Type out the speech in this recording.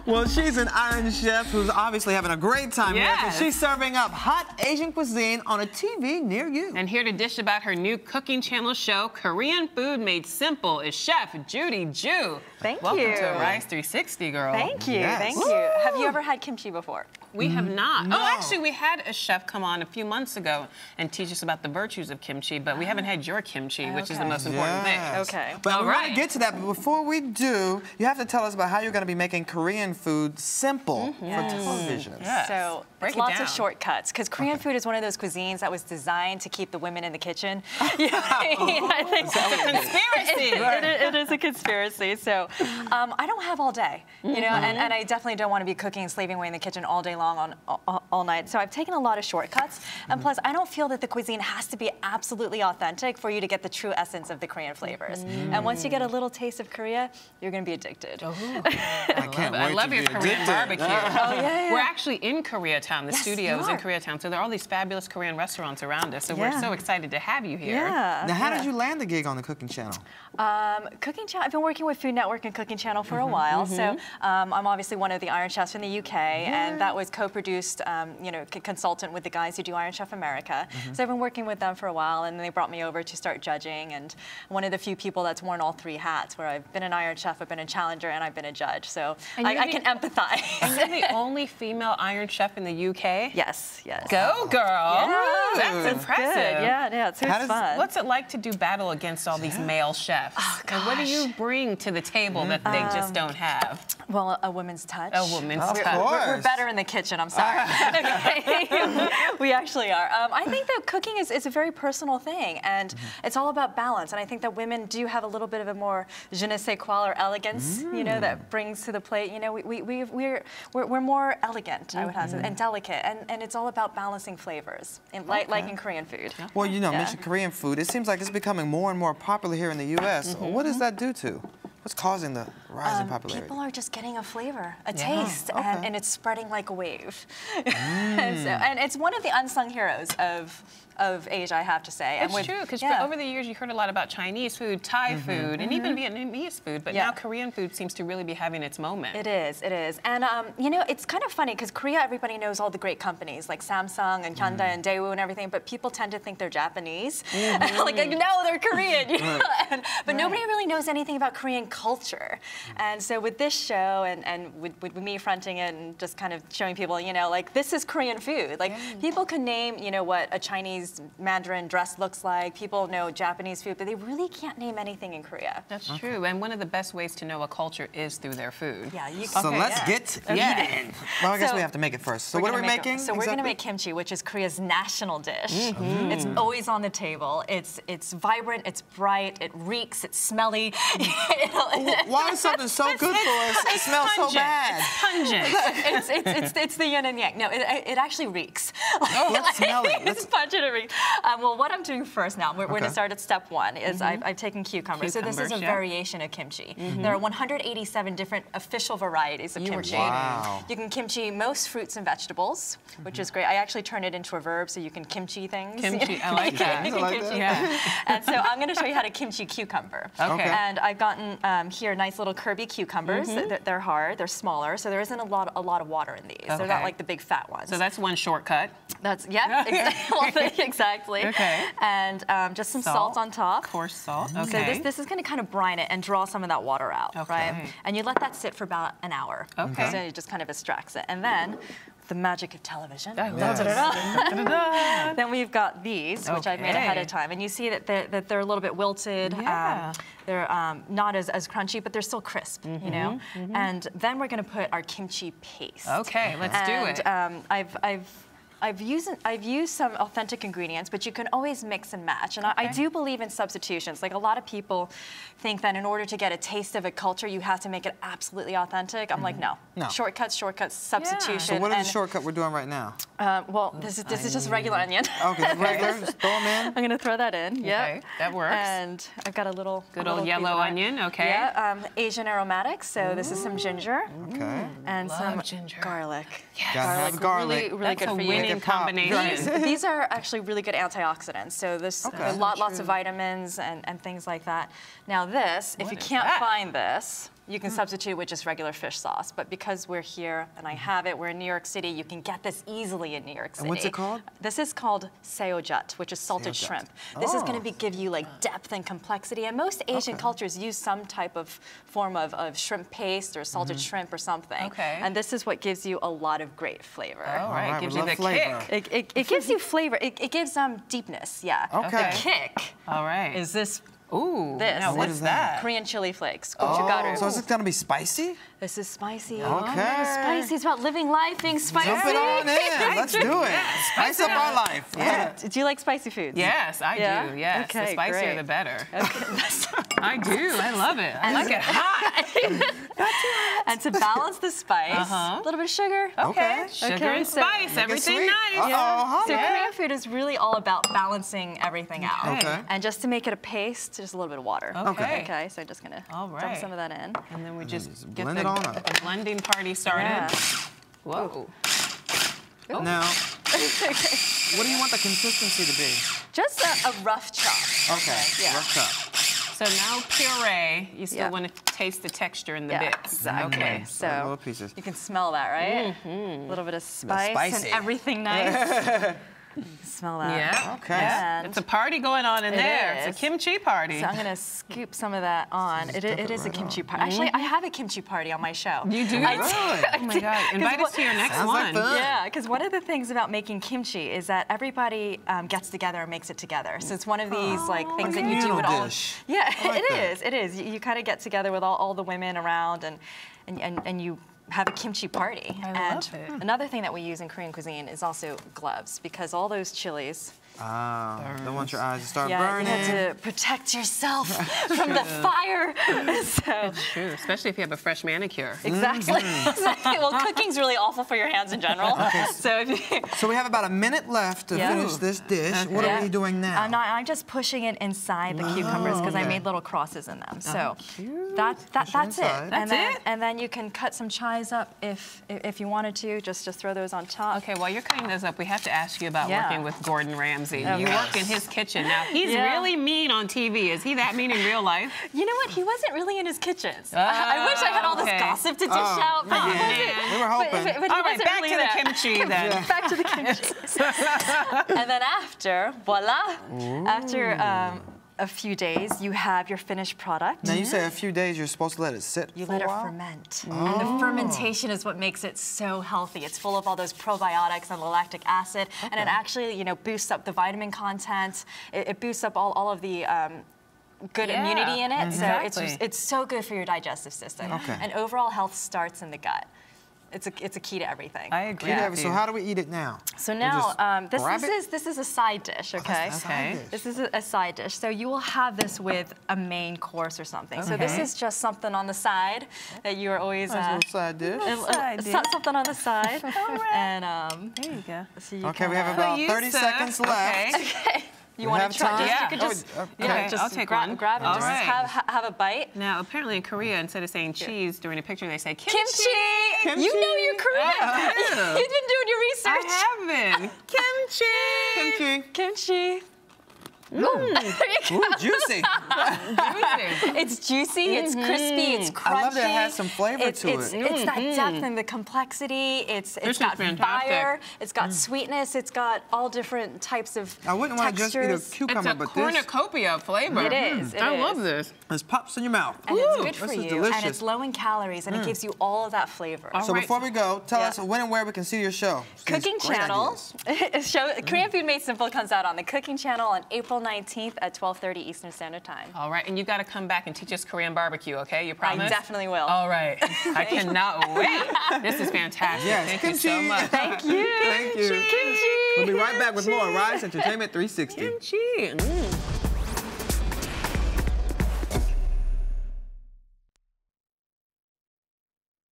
Well, she's an Iron chef who's obviously having a great time here. Yes. She's serving up hot Asian cuisine on a TV near you. And here to dish about her new cooking channel show, Korean Food Made Simple, is Chef Judy Ju. Thank Welcome you. Welcome to Rise 360, girl. Thank you, Yes. thank you. Have you ever had kimchi before? We have not. No. Oh, actually, we had a chef come on a few months ago and teach us about the virtues of kimchi, but we haven't had your kimchi, which is the most important thing. Okay. But we want right. to get to that, but before we do, you have to tell us about how you're going to be making Korean food simple for television. Yes. So Break it's it lots down. of shortcuts, because Korean food is one of those cuisines that was designed to keep the women in the kitchen. You know what I mean? I think It's a conspiracy. it is a conspiracy. So I don't have all day, you know, and I definitely don't want to be cooking and slaving away in the kitchen all day long all night. So I've taken a lot of shortcuts, and plus I don't feel that the cuisine has to be absolutely authentic for you to get the true essence of the Korean flavors. And once you get a little taste of Korea, you're going to be addicted. I can't wait I love to your be Korean addicted. barbecue. Oh, yeah. We're actually in Koreatown. The Yes, studio is you in are. Koreatown, so there are all these fabulous Korean restaurants around us. So Yeah. we're so excited to have you here. Yeah. Now, how did you land the gig on the cooking channel? Cooking Channel. I've been working with Food Network and Cooking Channel for a while, so I'm obviously one of the Iron Chefs from the UK, and that was co-produced, you know, consultant with the guys who do Iron Chef America. So I've been working with them for a while, and they brought me over to start judging, and one of the few people that's worn all three hats, where I've been an Iron Chef, I've been a challenger, and I've been a judge. So I can empathize. And you're the only female Iron Chef in the UK? Yes, yes. Go, girl. Yeah. That's impressive. Good. Yeah, so How it's does- fun. What's it like to do battle against all these male chefs? Oh, And what do gosh. you bring to the table that they just don't have? Well, a woman's touch. A woman's Of touch. course. We're better in the kitchen, I'm sorry. Okay. We actually are. I think that cooking is a very personal thing, and it's all about balance. And I think that women do have a little bit of a more je ne sais quoi, or elegance, you know, that brings to the plate. You know, we're more elegant, I would have to say, and delicate, and it's all about balancing flavors, like in Korean food. Well, you know, Yeah. mention Korean food. It seems like it's becoming more and more popular here in the U.S. What does that do to? What's causing the rise in popularity? People are just getting a flavor, a Yeah. taste, and it's spreading like a wave. and it's one of the unsung heroes of Asia, I have to say. It's true, because over the years you heard a lot about Chinese food, Thai food, and even Vietnamese food, but now Korean food seems to really be having its moment. It is. And you know, it's kind of funny, because Korea, everybody knows all the great companies like Samsung and Hyundai and Daewoo and everything, but people tend to think they're Japanese. Like, no, they're Korean. You know? But nobody really knows anything about Korean culture. And so with this show, and with me fronting it and just kind of showing people, you know, like, this is Korean food. Like, people can name, you know, what a Chinese Mandarin dress looks like. People know Japanese food, but they really can't name anything in Korea. That's true, and one of the best ways to know a culture is through their food. Yeah, you So let's get eating. Well, I guess we have to make it first. So what are we making? So we're going to make kimchi, which is Korea's national dish. It's always on the table. It's vibrant, it's bright, it reeks, it's smelly. Why is something so good for us? It smells so bad. It's pungent. It's the yin and yang. No, it actually reeks. Let's smell it. It's pungent and reeks. Well, what I'm doing first now, we're going to start at step one, is I've taken cucumber. So this is a variation of kimchi. There are 187 different official varieties of kimchi. Wow. You can kimchi most fruits and vegetables, which is great. I actually turn it into a verb, so you can kimchi things. Kimchi, I like that. You can I like kimchi. that. And so I'm going to show you how to kimchi cucumber. Okay. And I've gotten here nice little Kirby cucumbers. They're hard, they're smaller, so there isn't a lot of water in these. They're not like the big fat ones. So that's one shortcut. That's exactly. Okay. And just some salt on top. Coarse salt. Okay. So this is going to kind of brine it and draw some of that water out, right? And you let that sit for about an hour. Okay. So it just kind of extracts it, and then the magic of television. Da-da-da. Then we've got these, which I've made ahead of time, and you see that they're a little bit wilted. Yeah. They're not as crunchy, but they're still crisp, you know. And then we're going to put our kimchi paste. Okay, let's do it. I've used some authentic ingredients, but you can always mix and match. And I do believe in substitutions. Like, a lot of people think that in order to get a taste of a culture, you have to make it absolutely authentic. I'm like, no. Shortcuts, substitution. So what is the shortcut we're doing right now? Well, this is just regular onion. Okay, regular. Just throw them in. I'm gonna throw that in. Yeah, Okay, that works. And I've got a little Good old yellow onion. Okay. Yeah, Asian aromatics. So this is some ginger. Okay. And Love some ginger. garlic. Yes. Gotta have garlic. Really That's good a for you. winning combination. These are actually really good antioxidants. So this lots of vitamins and things like that. Now this, if you can't find this, You can substitute with just regular fish sauce, but because we're here and I have it, we're in New York City, you can get this easily in New York City. And what's it called? This is called seojut, which is salted shrimp. This is going to give you like depth and complexity, and most Asian cultures use some type of form of shrimp paste or salted shrimp or something. Okay. And this is what gives you a lot of great flavor. All right, gives you the flavor. kick. It gives you flavor. It gives deepness, yeah. Okay. The kick All right. is this. Ooh, This. now What what's is that? Korean chili flakes. Oh, gochugaru. so is it going to be spicy? This is spicy. Okay. It's spicy. It's about living life, being spicy. Jump it on in. Let's do it. Spice up our life. Yeah. Do you like spicy foods? Yes, I Yeah? do. Yes, Okay, the spicier great. the better. Okay. I do. I love it. I like it hot. And to balance the spice, a little bit of sugar. Okay. Sugar Okay, and so- spice, Make it everything sweet. nice. Uh-oh, So huh? Korean food is really all about balancing everything out. Okay. And just to make it a paste, just a little bit of water. Okay. Okay, so I'm just gonna All dump right. some of that in. And then we just get blend the, it on up. the blending party started. Yeah. Whoa. Now, what do you want the consistency to be? Just a rough chop. Okay. Yeah. Rough cut. So now puree, you still Yeah. want to taste the texture in the Yeah, bits. exactly. Okay. So Little pieces. you can smell that, right? A little bit of spice and spicy. everything nice. You can smell that. Yeah. Okay. And It's a party going on in It there. is. It's a kimchi party. so I'm gonna scoop some of that on. It is a right kimchi on. party. Actually, I have a kimchi party on my show. You do? I Really? Oh my God. Invite us to your next Sounds like one. fun. Yeah, because one of the things about making kimchi is that everybody gets together and makes it together. So it's one of these like things that you do Communal with all. dish. Yeah, I like that. It is. You kind of get together with all the women around and you have a kimchi party. I and love it. another thing that we use in Korean cuisine is also gloves, because all those chilies. Don't want your eyes to start Yeah, burning. you have to protect yourself from the fire. So True, especially if you have a fresh manicure. exactly. Exactly. Well, cooking's really awful for your hands in general. So if you, So we have about a minute left to Yeah. finish this dish. What Yeah. are we doing now? I'm just pushing it inside the cucumbers because I okay. made little crosses in them. So Push that's it it. inside. That's it? And then you can cut some chives up if you wanted to. Just throw those on top. Okay, while you're cutting those up, we have to ask you about Yeah. working with Gordon Ramsay. Okay. You work in his kitchen. Now, he's Yeah. really mean on TV. Is he that mean in real life? You know what? He wasn't really in his kitchens. I wish I had all this okay. gossp to dish out, but he man. wasn't. We were hoping. But he All right, wasn't back really to the that. kimchi then. Back to the kimchi. And then after, voila, after a few days, you have your finished product. Now you say a few days you're supposed to let it sit You for let a it while? ferment. And the fermentation is what makes it so healthy. It's full of all those probiotics and the lactic acid, and it actually, boosts up the vitamin content. It boosts up all of the good Yeah, immunity in it. exactly. So it's so good for your digestive system. Okay. And overall health starts in the gut. It's a key to everything. I agree. Yeah, with so you. how do we eat it now? So We now, just grab it? this is a side dish, okay? that's a side Okay. dish. This is a side dish. So you will have this with a main course or something. So this Okay. is just something on the side that you are always Nice little side dish. Side dish. something on the side. And There you go. so you Okay, we can, have about you 30 serve. seconds left. Okay. you We want have to try? time? Just, Yeah. You could just, Okay, just I'll take grab, one. grab and All just right. have a bite. Now, apparently in Korea, instead of saying cheese during a picture, they say kimchi. Kimchi! You know you're Korean. I do. You've been doing your research. I have been. Kimchi. Kimchi. Kimchi. Ooh, juicy. It's juicy, it's crispy, it's crunchy. I love that it has some flavor to it's, it. It's that depth and the complexity. It's is got fantastic. fire. It's got sweetness. It's got all different types of I wouldn't want to just eat a textures. cucumber, It's a but this cornucopia of flavor. It is, it I is. love this. just pops in your mouth. And it's good This for is you, delicious. and it's low in calories, and it gives you all of that flavor. All So right. before we go, tell Yeah. us when and where we can see your show. These Cooking great Channel. ideas. Korean Food Made Simple comes out on the Cooking Channel on April 19th at 12:30 Eastern Standard Time. All right, and you got to come back and teach us Korean barbecue, okay? You promise? I definitely will. All right. I cannot wait. This is fantastic. Yes, Thank you so kimchi. much. Thank you. Thank you. Kimchi. We'll be right back with more Rise Entertainment 360. Kimchi.